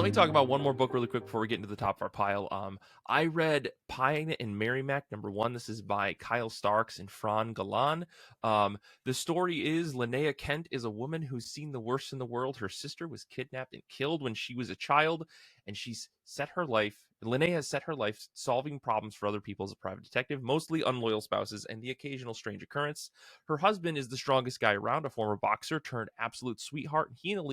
let me talk about one more book really quick before we get into the top of our pile. I read Pine in Merrimac #1. This is by Kyle Starks and Fran Galán. The story is Linnea Kent is a woman who's seen the worst in the world. Her sister was kidnapped and killed when she was a child, and Linnea has set her life solving problems for other people as a private detective, mostly unloyal spouses and the occasional strange occurrence. Her husband is the strongest guy around, a former boxer turned absolute sweetheart. He and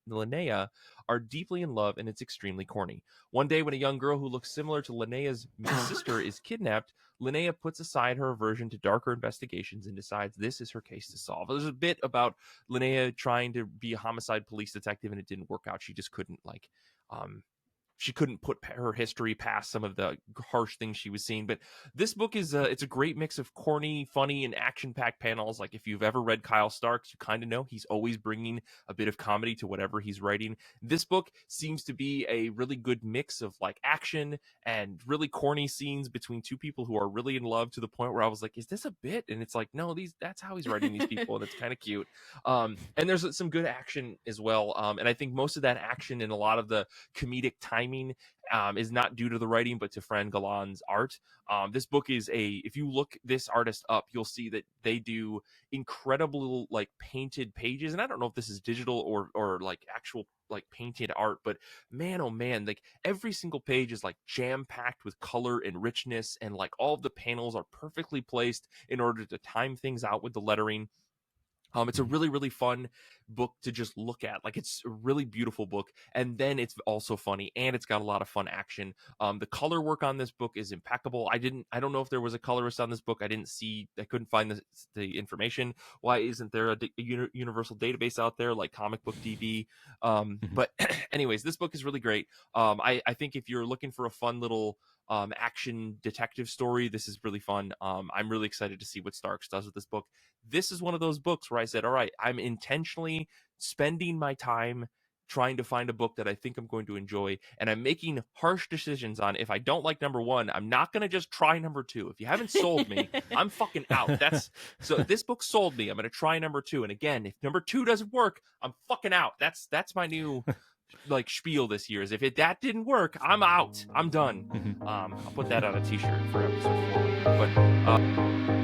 Linnea are deeply in love, and it's extremely corny. One day, when a young girl who looks similar to Linnea's sister is kidnapped, Linnea puts aside her aversion to darker investigations and decides this is her case to solve. There's a bit about Linnea trying to be a homicide police detective, and it didn't work out. She just couldn't she couldn't put her history past some of the harsh things she was seeing. But this book is it's a great mix of corny, funny, and action-packed panels. Like, if you've ever read Kyle Starks, you kind of know he's always bringing a bit of comedy to whatever he's writing. This book seems to be a really good mix of like action and really corny scenes between two people who are really in love, to the point where I was like, is this a bit? And it's like, no, that's how he's writing these people, and it's kind of cute. And there's some good action as well. And I think most of that action and a lot of the comedic timing is not due to the writing, but to Fran Galán's art. This book is if you look this artist up, you'll see that they do incredible like painted pages. And I don't know if this is digital or like actual like painted art, but man, oh man, like every single page is like jam packed with color and richness, and like all of the panels are perfectly placed in order to time things out with the lettering. It's a really, really fun book to just look at. Like, it's a really beautiful book, and then it's also funny, and it's got a lot of fun action. The color work on this book is impeccable. I don't know if there was a colorist on this book. I couldn't find the information. Why isn't there a universal database out there like Comic Book DB? But anyways, this book is really great. I think if you're looking for a fun little action detective story, this is really fun. I'm really excited to see what Starks does with this book. This is one of those books where I said, all right, I'm intentionally spending my time trying to find a book that I think I'm going to enjoy, and I'm making harsh decisions on. If I don't like #1, I'm not going to just try #2. If you haven't sold me, I'm fucking out. So this book sold me. I'm going to try #2. And again, if #2 doesn't work, I'm fucking out. That's my new like spiel this year, is if that didn't work, I'm out. I'm done. I'll put that on a t-shirt for episode 4. But